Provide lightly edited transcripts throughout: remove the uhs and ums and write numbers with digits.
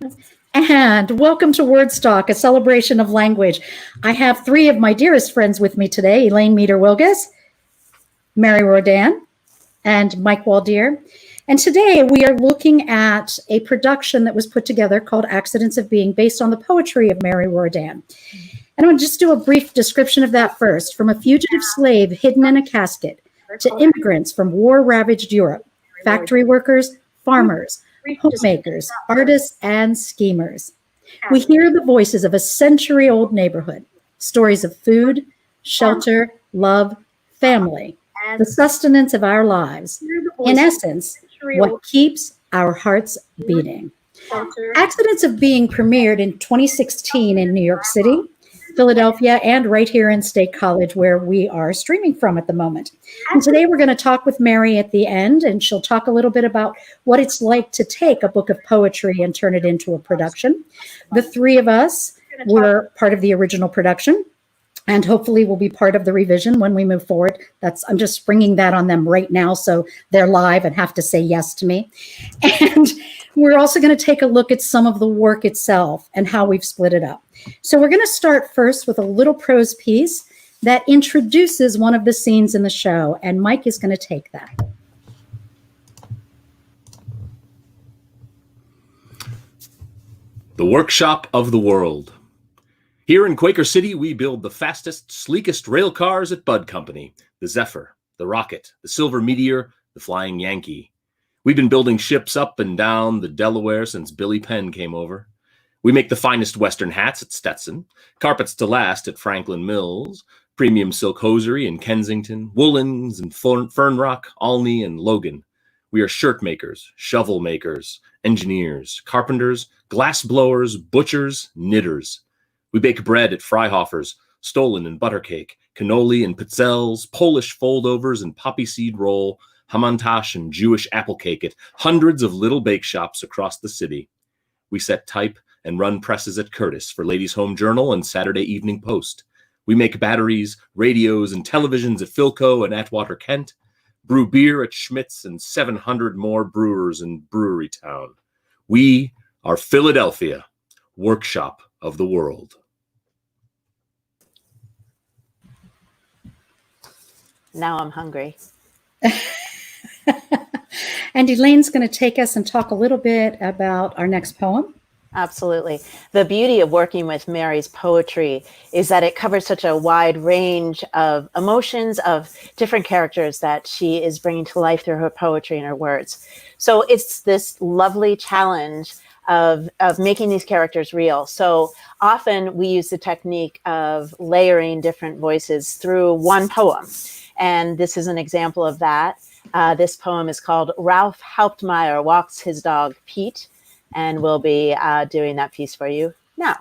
everyone, and welcome to Wordstock, a celebration of language. I have three of my dearest friends with me today, Elaine Meter-Wilgus, Mary Rohrer-Dann, and Mike Waldeer. And today we are looking at a production that was put together called Accidents of Being, based on the poetry of Mary Rohrer-Dann. And I'm going to just do a brief description of that first. From a fugitive slave hidden in a casket to immigrants from war-ravaged Europe, factory workers, farmers, homemakers, artists, and schemers. We hear the voices of a century-old neighborhood, stories of food, shelter, love, family, the sustenance of our lives. In essence, what keeps our hearts beating. Accidents of Being premiered in 2016 in New York City, Philadelphia, and right here in State College, where we are streaming from at the moment. And today we're going to talk with Mary at the end, and she'll talk a little bit about what it's like to take a book of poetry and turn it into a production. The three of us were part of the original production, and hopefully will be part of the revision when we move forward. I'm just springing that on them right now, so they're live and have to say yes to me. And we're also going to take a look at some of the work itself and how we've split it up. So we're going to start first with a little prose piece that introduces one of the scenes in the show, and Mike is going to take that. The Workshop of the World. Here in Quaker City, we build the fastest, sleekest rail cars at Bud Company, the Zephyr, the Rocket, the Silver Meteor, the Flying Yankee. We've been building ships up and down the Delaware since Billy Penn came over. We make the finest Western hats at Stetson, carpets to last at Franklin Mills, premium silk hosiery in Kensington, woolens in Fern Rock, Olney, and Logan. We are shirt makers, shovel makers, engineers, carpenters, glass blowers, butchers, knitters. We bake bread at Freihofer's, Stollen and Buttercake, cannoli and pizzelles, Polish foldovers and poppy seed roll, hamantash and Jewish apple cake at hundreds of little bake shops across the city. We set type and run presses at Curtis for Ladies' Home Journal and Saturday Evening Post. We make batteries, radios, and televisions at Philco and Atwater Kent, brew beer at Schmidt's and 700 more brewers in Brewery Town. We are Philadelphia, Workshop of the World. Now I'm hungry. And Elaine's going to take us and talk a little bit about our next poem. Absolutely. The beauty of working with Mary's poetry is that it covers such a wide range of emotions, of different characters that she is bringing to life through her poetry and her words. So it's this lovely challenge of making these characters real. So often we use the technique of layering different voices through one poem. And this is an example of that. This poem is called Ralph Hauptmeyer Walks His Dog Pete, and we'll be doing that piece for you now.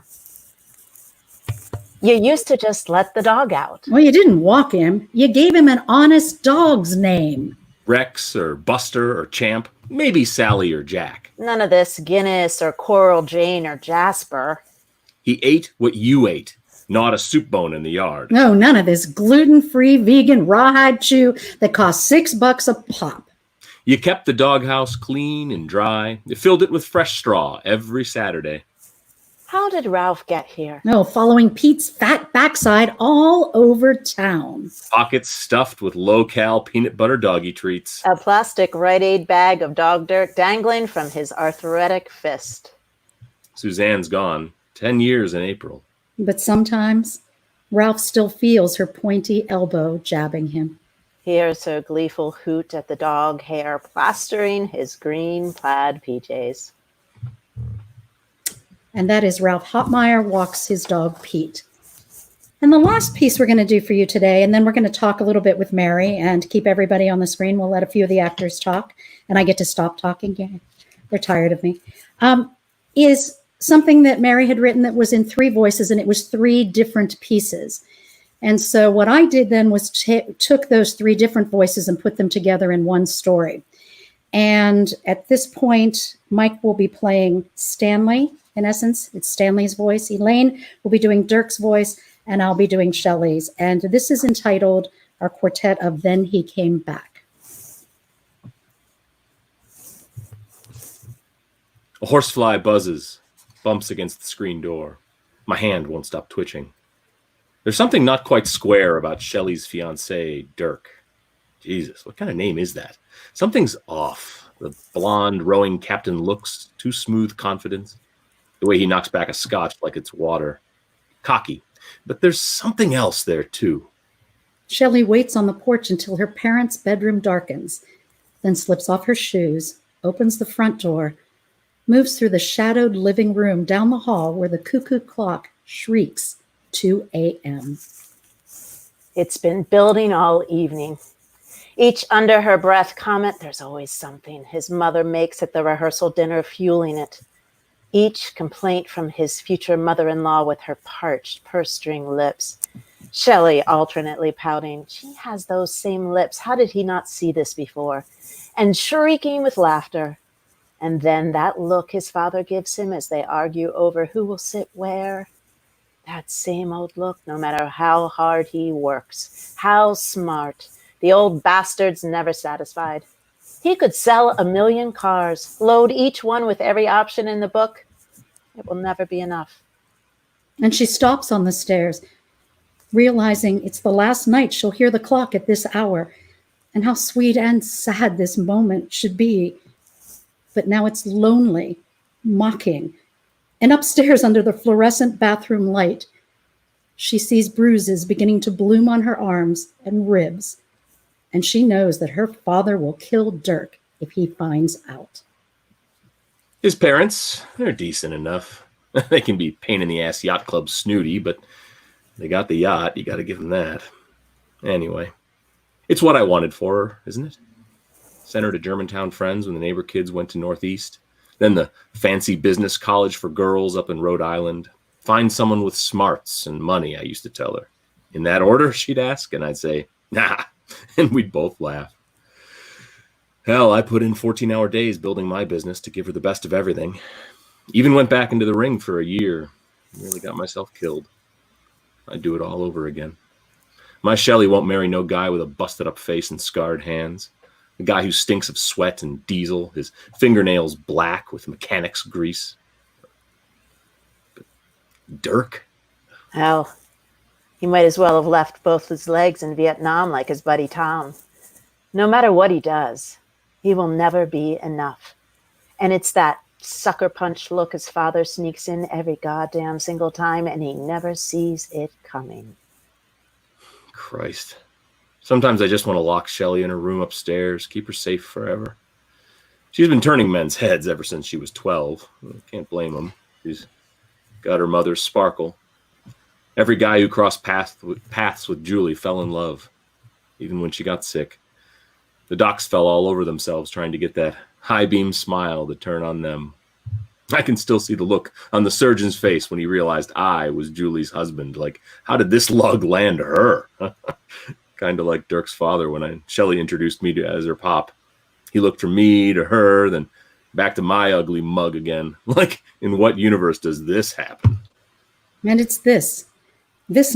You used to just let the dog out. Well, you didn't walk him. You gave him an honest dog's name. Rex or Buster or Champ, maybe Sally or Jack. None of this Guinness or Coral Jane or Jasper. He ate what you ate, not a soup bone in the yard. No, none of this gluten-free vegan rawhide chew that costs $6 a pop. You kept the doghouse clean and dry. You filled it with fresh straw every Saturday. How did Ralph get here? No, following Pete's fat backside all over town. Pockets stuffed with low-cal peanut butter doggy treats. A plastic Rite Aid bag of dog dirt dangling from his arthritic fist. Suzanne's gone. 10 years in April. But sometimes Ralph still feels her pointy elbow jabbing him. Here's her gleeful hoot at the dog hair plastering his green plaid PJs. And that is Ralph Hauptmeyer Walks His Dog Pete. And the last piece we're going to do for you today, and then we're going to talk a little bit with Mary and keep everybody on the screen. We'll let a few of the actors talk, and I get to stop talking. Yeah, they're tired of me. Is something that Mary had written that was in three voices, and it was three different pieces. And so what I did then was took those three different voices and put them together in one story. And at this point, Mike will be playing Stanley. In essence, it's Stanley's voice. Elaine will be doing Dirk's voice, and I'll be doing Shelley's. And this is entitled our quartet of Then He Came Back. A horsefly buzzes. bumps against the screen door. My hand won't stop twitching. There's something not quite square about Shelley's fiancé, Dirk. Jesus, what kind of name is that? Something's off. The blonde rowing captain looks, too smooth confidence. The way he knocks back a scotch like it's water. Cocky. But there's something else there, too. Shelley waits on the porch until her parents' bedroom darkens, then slips off her shoes, opens the front door, moves through the shadowed living room down the hall where the cuckoo clock shrieks 2 a.m. It's been building all evening. Each under her breath comment, there's always something his mother makes at the rehearsal dinner fueling it. Each complaint from his future mother-in-law with her parched, purse-string lips. Shelley alternately pouting, she has those same lips. How did he not see this before? And shrieking with laughter. And then that look his father gives him as they argue over who will sit where. That same old look, no matter how hard he works, how smart. The old bastard's never satisfied. He could sell 1 million cars, load each one with every option in the book. It will never be enough. And she stops on the stairs, realizing it's the last night she'll hear the clock at this hour, and how sweet and sad this moment should be. But now it's lonely, mocking, and upstairs under the fluorescent bathroom light, she sees bruises beginning to bloom on her arms and ribs, and she knows that her father will kill Dirk if he finds out. His parents, they're decent enough. They can be pain-in-the-ass yacht club snooty, but they got the yacht. You got to give them that. Anyway, it's what I wanted for her, isn't it? Sent her to Germantown Friends when the neighbor kids went to Northeast. Then the fancy business college for girls up in Rhode Island. Find someone with smarts and money, I used to tell her. In that order, she'd ask, and I'd say, nah, and we'd both laugh. Hell, I put in 14-hour days building my business to give her the best of everything. Even went back into the ring for a year. Nearly got myself killed. I'd do it all over again. My Shelley won't marry no guy with a busted-up face and scarred hands. A guy who stinks of sweat and diesel, his fingernails black with mechanics grease. But Dirk? Hell, he might as well have left both his legs in Vietnam like his buddy Tom. No matter what he does, he will never be enough. And it's that sucker punch look his father sneaks in every goddamn single time, and he never sees it coming. Christ. Sometimes I just want to lock Shelley in her room upstairs, keep her safe forever. She's been turning men's heads ever since she was 12. Can't blame them. She's got her mother's sparkle. Every guy who crossed paths with Julie fell in love, even when she got sick. The docs fell all over themselves trying to get that high-beam smile to turn on them. I can still see the look on the surgeon's face when he realized I was Julie's husband. Like, how did this lug land her? Kind of like Dirk's father when Shelley introduced me as her pop. He looked from me to her, then back to my ugly mug again. Like, in what universe does this happen? And it's this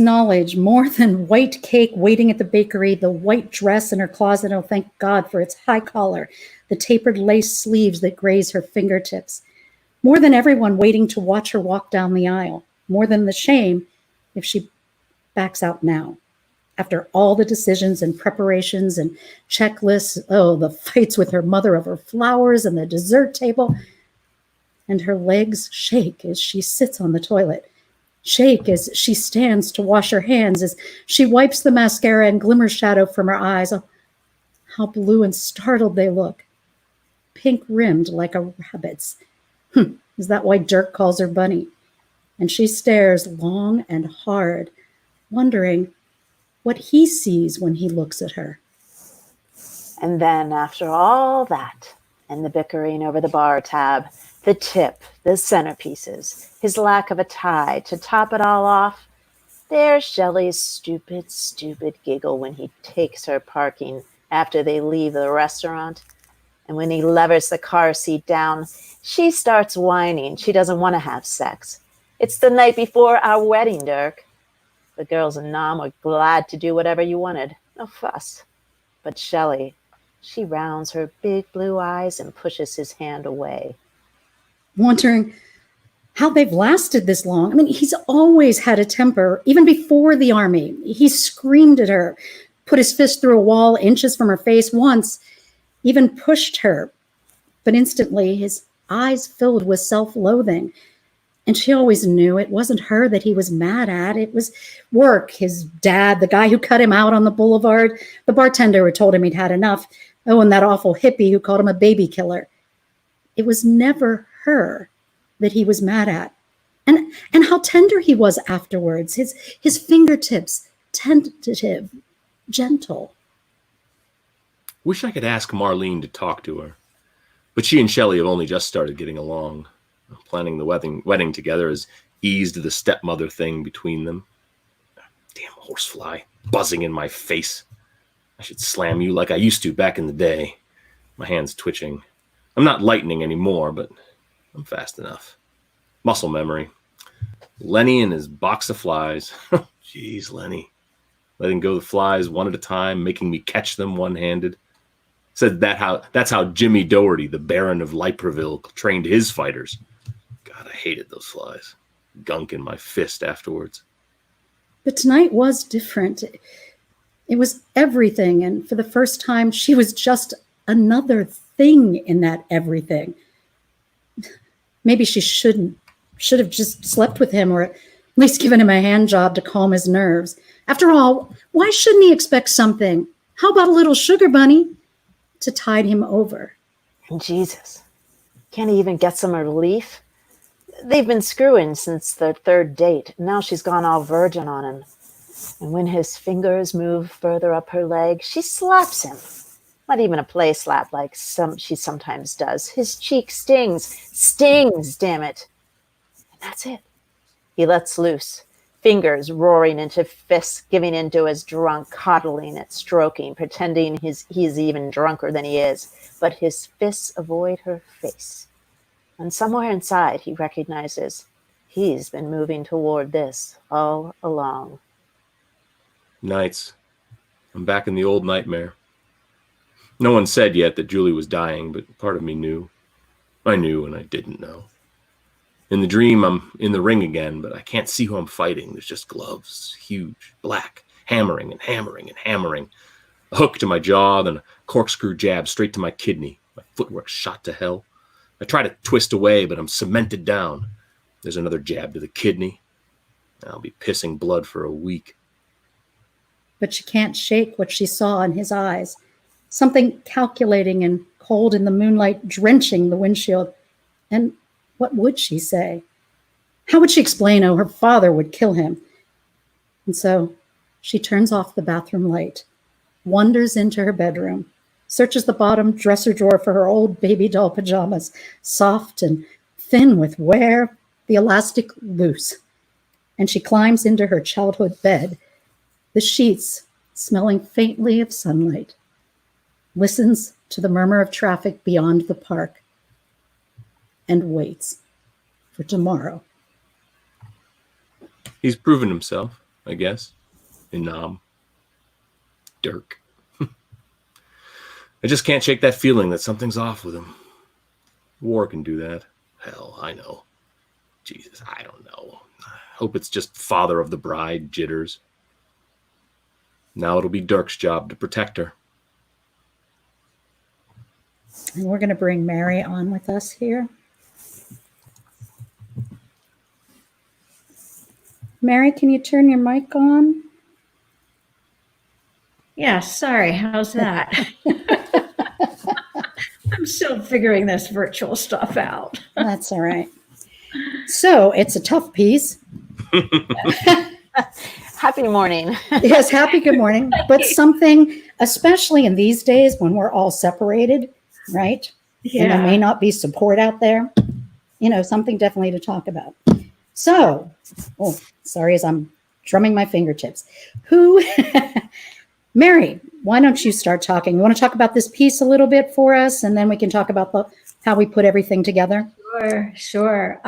knowledge, more than white cake waiting at the bakery, the white dress in her closet, oh, thank God for its high collar, the tapered lace sleeves that graze her fingertips. More than everyone waiting to watch her walk down the aisle. More than the shame if she backs out now. After all the decisions and preparations and checklists, oh, the fights with her mother over flowers and the dessert table. And her legs shake as she sits on the toilet. Shake as she stands to wash her hands, as she wipes the mascara and glimmer shadow from her eyes. Oh, how blue and startled they look. Pink rimmed like a rabbit's. Is that why Dirk calls her Bunny? And she stares long and hard, wondering what he sees when he looks at her. And then after all that, and the bickering over the bar tab, the tip, the centerpieces, his lack of a tie to top it all off, there's Shelley's stupid giggle when he takes her parking after they leave the restaurant. And when he levers the car seat down, she starts whining. She doesn't want to have sex. It's the night before our wedding, Dirk. The girls and Nam were glad to do whatever you wanted. No fuss. But Shelley, she rounds her big blue eyes and pushes his hand away. Wondering how they've lasted this long. I mean, he's always had a temper, even before the army. He screamed at her, put his fist through a wall inches from her face once, even pushed her. But instantly, his eyes filled with self-loathing. And she always knew it wasn't her that he was mad at. It was work, his dad, the guy who cut him out on the boulevard, the bartender who told him he'd had enough. Oh, and that awful hippie who called him a baby killer. It was never her that he was mad at. And how tender he was afterwards. His fingertips, tentative, gentle. Wish I could ask Marlene to talk to her. But she and Shelley have only just started getting along. Planning the wedding together has eased the stepmother thing between them. Damn horsefly, buzzing in my face. I should slam you like I used to back in the day. My hand's twitching. I'm not lightning anymore, but I'm fast enough. Muscle memory. Lenny and his box of flies. Jeez, Lenny. Letting go the flies one at a time, making me catch them one-handed. Said that's how Jimmy Doherty, the Baron of Libreville, trained his fighters. God, I hated those flies. Gunk in my fist afterwards. But tonight was different. It was everything. And for the first time, she was just another thing in that everything. Maybe she should have just slept with him, or at least given him a hand job to calm his nerves. After all, why shouldn't he expect something? How about a little sugar bunny to tide him over? Jesus, can't he even get some relief? They've been screwing since their third date. Now she's gone all virgin on him. And when his fingers move further up her leg, she slaps him. Not even a play slap like she sometimes does. His cheek stings, damn it. And that's it. He lets loose, fingers roaring into fists, giving into his drunk, coddling it, stroking, pretending he's even drunker than he is. But his fists avoid her face. And somewhere inside, he recognizes he's been moving toward this all along. Nights. I'm back in the old nightmare. No one said yet that Julie was dying, but part of me knew. I knew and I didn't know. In the dream, I'm in the ring again, but I can't see who I'm fighting. There's just gloves, huge, black, hammering and hammering and hammering. A hook to my jaw, then a corkscrew jab straight to my kidney. My footwork's shot to hell. I try to twist away, but I'm cemented down. There's another jab to the kidney. I'll be pissing blood for a week. But she can't shake what she saw in his eyes. Something calculating and cold in the moonlight, drenching the windshield. And what would she say? How would she explain how her father would kill him? And so she turns off the bathroom light, wanders into her bedroom, searches the bottom dresser drawer for her old baby doll pajamas, soft and thin with wear, the elastic loose. And she climbs into her childhood bed, the sheets smelling faintly of sunlight, listens to the murmur of traffic beyond the park, and waits for tomorrow. He's proven himself, I guess, in Nam. Dirk. I just can't shake that feeling that something's off with him. War can do that. Hell, I know. Jesus, I don't know. I hope it's just father of the bride jitters. Now it'll be Dirk's job to protect her. And we're going to bring Mary on with us here. Mary, can you turn your mic on? Yeah, sorry. How's that? I'm still figuring this virtual stuff out. That's all right. So it's a tough piece. Happy morning. Yes, happy good morning. But something, especially in these days when we're all separated, right? Yeah. And there may not be support out there. Something definitely to talk about. So, sorry as I'm drumming my fingertips. Mary, why don't you start talking? You want to talk about this piece a little bit for us, and then we can talk about how we put everything together? Sure.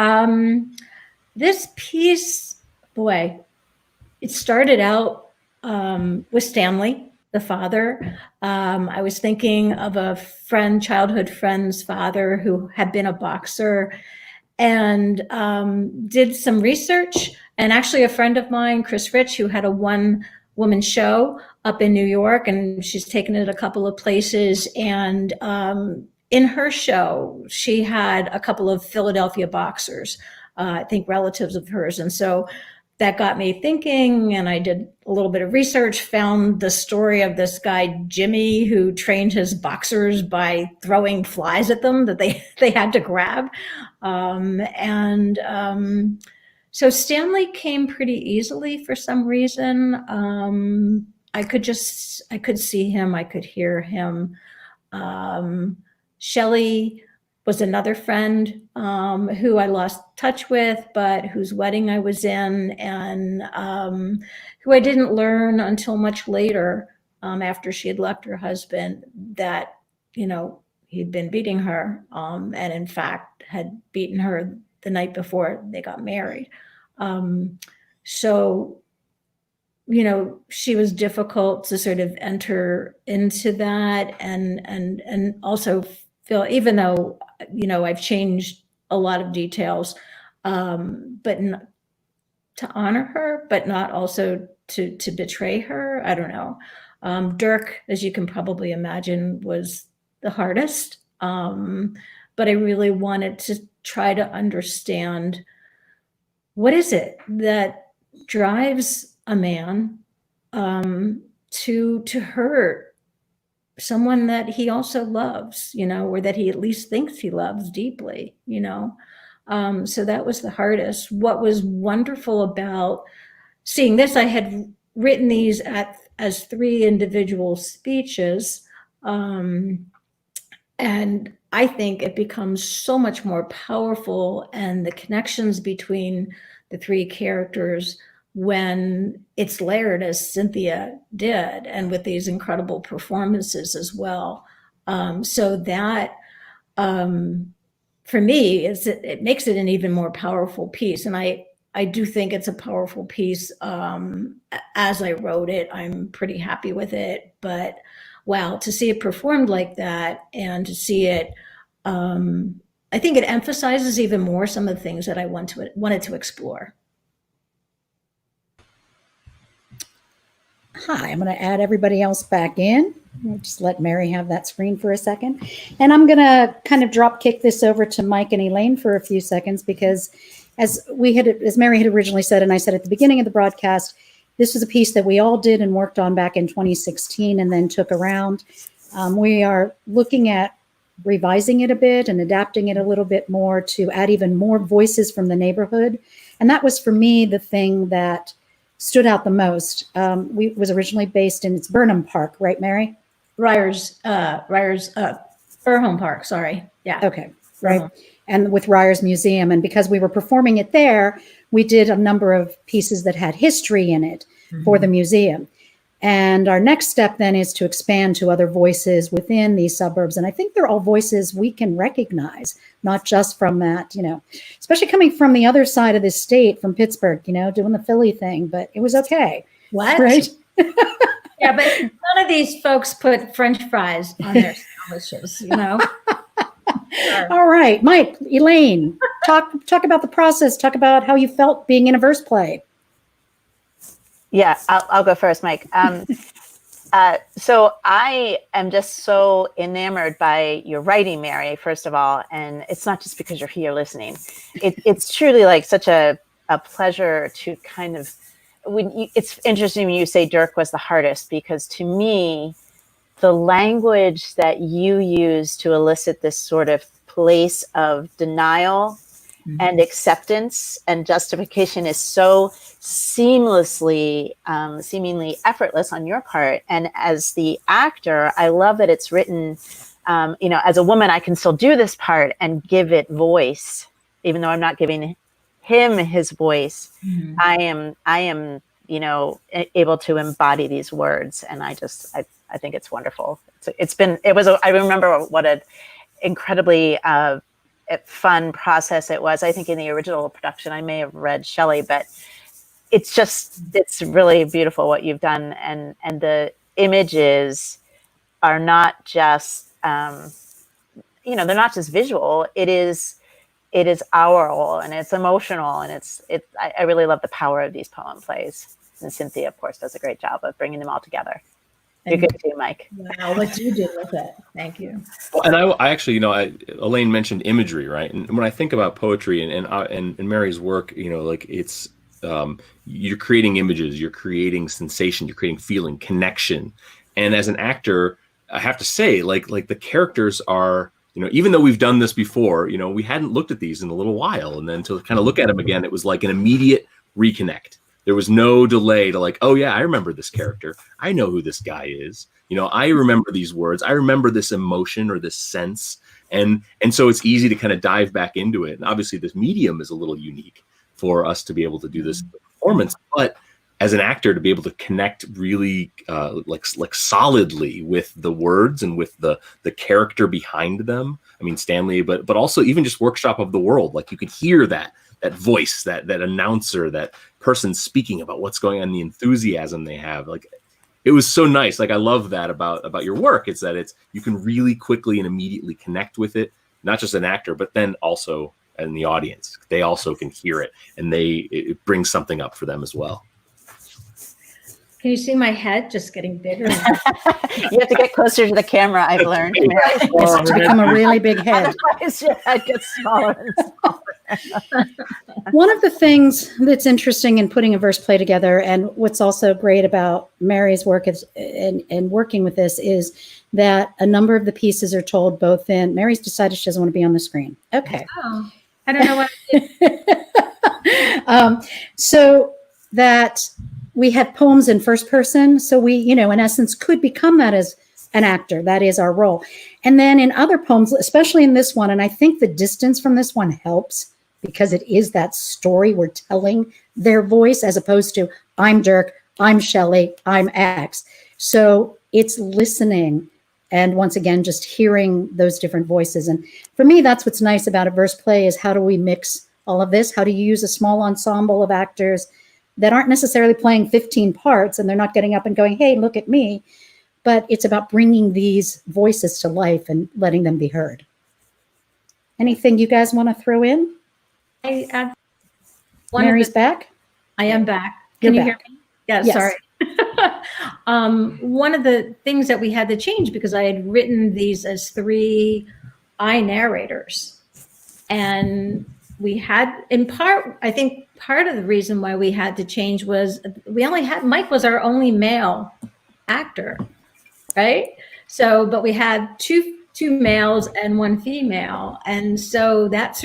This piece, boy, it started out with Stanley, the father. I was thinking of a childhood friend's father who had been a boxer, and did some research. And actually, a friend of mine, Chris Rich, who had a one-woman show up in New York, and she's taken it a couple of places. And in her show, she had a couple of Philadelphia boxers, I think relatives of hers. And so that got me thinking, and I did a little bit of research, found the story of this guy, Jimmy, who trained his boxers by throwing flies at them that they had to grab. So Stanley came pretty easily for some reason. I could see him, I could hear him. Shelley was another friend who I lost touch with, but whose wedding I was in, and who I didn't learn until much later, after she had left her husband, that, he'd been beating her, and in fact had beaten her the night before they got married. So, she was difficult to sort of enter into that, and also feel, even though, I've changed a lot of details, but to honor her, but not also to betray her. I don't know. Dirk, as you can probably imagine, was the hardest. But I really wanted to try to understand, what is it that drives a man to hurt someone that he also loves, or that he at least thinks he loves deeply, So that was the hardest. What was wonderful about seeing this, I had written these as 3 individual speeches. And I think it becomes so much more powerful, and the connections between the 3 characters when it's layered as Cynthia did, and with these incredible performances as well. So that, for me, it makes it an even more powerful piece. And I do think it's a powerful piece. As I wrote it, I'm pretty happy with it. But wow, to see it performed like that, and to see it, I think it emphasizes even more some of the things that I wanted to explore. Hi, I'm going to add everybody else back in. I'll just let Mary have that screen for a second. And I'm going to kind of drop kick this over to Mike and Elaine for a few seconds, because as Mary had originally said, and I said at the beginning of the broadcast, this was a piece that we all did and worked on back in 2016 and then took around. We are looking at revising it a bit and adapting it a little bit more to add even more voices from the neighborhood. And that was, for me, the thing that stood out the most. Was originally based in, it's Burnham Park, right, Mary? Ryer's Burholm Park, sorry. Yeah. Okay, right. And with Ryer's Museum. And because we were performing it there, we did a number of pieces that had history in it for the museum. And our next step then is to expand to other voices within these suburbs. And I think they're all voices we can recognize, not just from that, especially coming from the other side of the state, from Pittsburgh, doing the Philly thing, but it was okay. What? Right? Yeah, but none of these folks put French fries on their sandwiches, All right, Mike, Elaine, talk about the process. Talk about how you felt being in a verse play. Yeah, I'll go first, Mike. So I am just so enamored by your writing, Mary, first of all. And it's not just because you're here listening. It's truly like such a pleasure to kind of, it's interesting when you say Dirk was the hardest, because to me, the language that you use to elicit this sort of place of denial and acceptance and justification is so seamlessly, seemingly effortless on your part. And as the actor, I love that it's written, as a woman, I can still do this part and give it voice, even though I'm not giving him his voice. I am, able to embody these words. And I think it's wonderful. I remember what an incredibly, fun process it was. I think in the original production, I may have read Shelley, but it's really beautiful what you've done. And the images are not just, they're not just visual. It's it is aural and it's emotional, and I really love the power of these poem plays. And Cynthia, of course, does a great job of bringing them all together. You're good too, Mike. Wow, what you did with it. Thank you. Well, and I actually, Elaine mentioned imagery, right? And when I think about poetry and Mary's work, like it's, you're creating images, you're creating sensation, you're creating feeling, connection. And as an actor, I have to say, like the characters are, even though we've done this before, we hadn't looked at these in a little while. And then to kind of look at them again, it was like an immediate reconnect. There was no delay to like, oh yeah, I remember this character. I know who this guy is. I remember these words. I remember this emotion or this sense. And so it's easy to kind of dive back into it. And obviously this medium is a little unique for us to be able to do this performance, but as an actor to be able to connect really like solidly with the words and with the character behind them. I mean, Stanley, but also even just Workshop of the World, like you could hear that voice, that announcer, that person speaking about what's going on, the enthusiasm they have. Like it was so nice. Like I love that about your work. It's that you can really quickly and immediately connect with it, not just an actor, but then also in the audience. They also can hear it, and it brings something up for them as well. Can you see my head just getting bigger? You have to get closer to the camera, I've learned. It's become a really big head. Otherwise, your head gets smaller and smaller. One of the things that's interesting in putting a verse play together, and what's also great about Mary's work and working with this, is that a number of the pieces are told both in, Mary's decided she doesn't want to be on the screen. Okay. Oh, I don't know what. So that we have poems in first person. So we, in essence, could become that as an actor. That is our role. And then in other poems, especially in this one, and I think the distance from this one helps because it is that story we're telling their voice as opposed to I'm Dirk, I'm Shelley, I'm X. So it's listening and once again, just hearing those different voices. And for me, that's what's nice about a verse play is how do we mix all of this? How do you use a small ensemble of actors that aren't necessarily playing 15 parts and they're not getting up and going, hey, look at me. But it's about bringing these voices to life and letting them be heard. Anything you guys want to throw in? Mary's back? I am back. You're Can you back. hear me? Yeah, Yes. sorry. One of the things that we had to change because I had written these as 3 I narrators. And we had, in part, I think part of the reason why we had to change was Mike was our only male actor, right? So, but we had two males and 1 female. And so that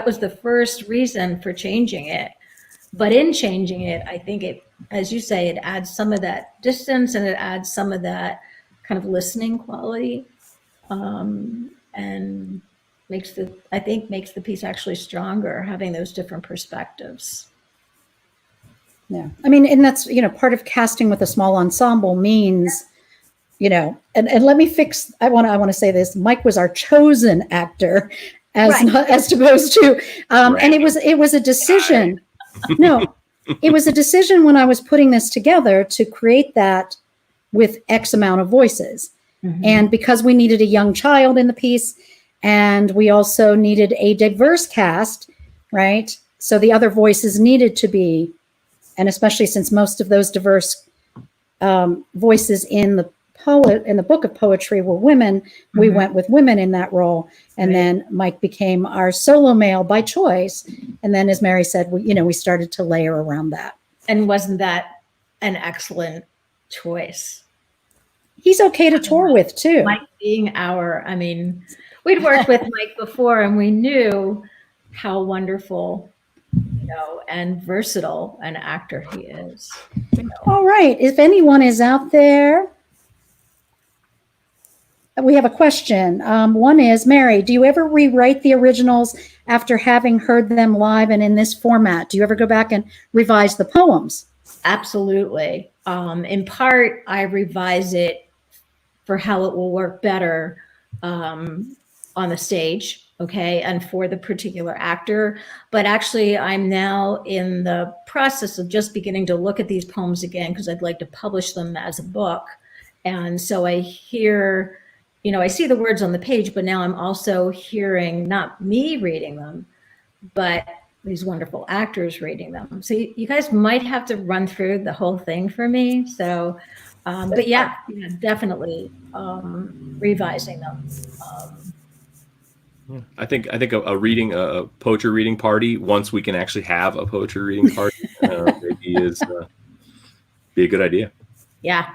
was the first reason for changing it. But in changing it, I think it, as you say, it adds some of that distance and it adds some of that kind of listening quality, and makes the piece actually stronger, having those different perspectives. Yeah. I mean, and that's, part of casting with a small ensemble means, and let me fix, I want to say this, Mike was our chosen actor as opposed to, and it was a decision. No, it was a decision when I was putting this together to create that with X amount of voices. Mm-hmm. And because we needed a young child in the piece and we also needed a diverse cast, right? So the other voices needed to be, and especially since most of those diverse voices in the book of poetry were women, we went with women in that role. And then Mike became our solo male by choice. And then, as Mary said, we started to layer around that. And wasn't that an excellent choice? He's okay to tour with too. Mike being we'd worked with Mike before and we knew how wonderful, and versatile an actor he is. All right. If anyone is out there, we have a question. One is, Mary, do you ever rewrite the originals after having heard them live and in this format? Do you ever go back and revise the poems? Absolutely. In part, I revise it for how it will work better on the stage, okay, and for the particular actor. But actually, I'm now in the process of just beginning to look at these poems again because I'd like to publish them as a book. And so I hear you know, I see the words on the page, but now I'm also hearing not me reading them, but these wonderful actors reading them. So you guys might have to run through the whole thing for me. So, but yeah, definitely revising them. I think a poetry reading party, once we can actually have a poetry reading party, maybe is be a good idea. Yeah.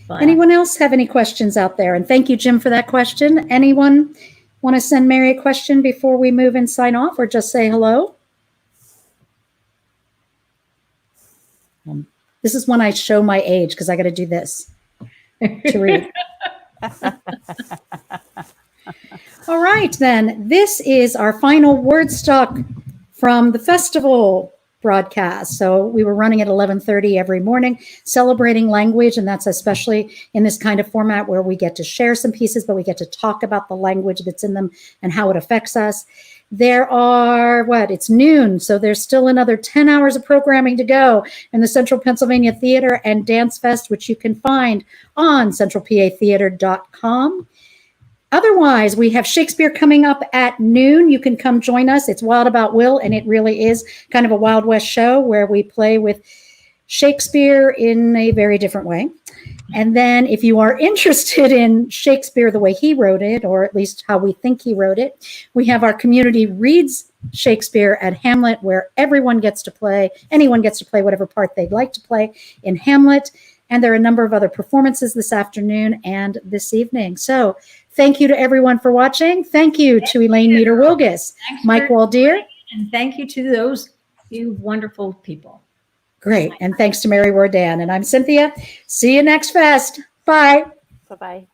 Fun. Anyone else have any questions out there? And thank you, Jim, for that question. Anyone want to send Mary a question before we move and sign off, or just say hello? This is when I show my age, because I got to do this to read. All right, then. This is our final word stock from the festival broadcast. So we were running at 11:30 every morning, celebrating language, and that's especially in this kind of format where we get to share some pieces, but we get to talk about the language that's in them and how it affects us. There are, it's noon, so there's still another 10 hours of programming to go in the Central Pennsylvania Theater and Dance Fest, which you can find on centralpatheater.com. Otherwise, we have Shakespeare coming up at noon. You can come join us. It's Wild About Will, and it really is kind of a Wild West show where we play with Shakespeare in a very different way. And then if you are interested in Shakespeare the way he wrote it, or at least how we think he wrote it, we have our community reads Shakespeare at Hamlet, where everyone gets to play, anyone gets to play whatever part they'd like to play in Hamlet. And there are a number of other performances this afternoon and this evening. So thank you to everyone for watching. Thank you to Elaine Meter-Wilgus, Mike Waldeer. And thank you to those few wonderful people. Great. And thanks to Mary Rohrer-Dann. And I'm Cynthia. See you next fest. Bye. Bye-bye.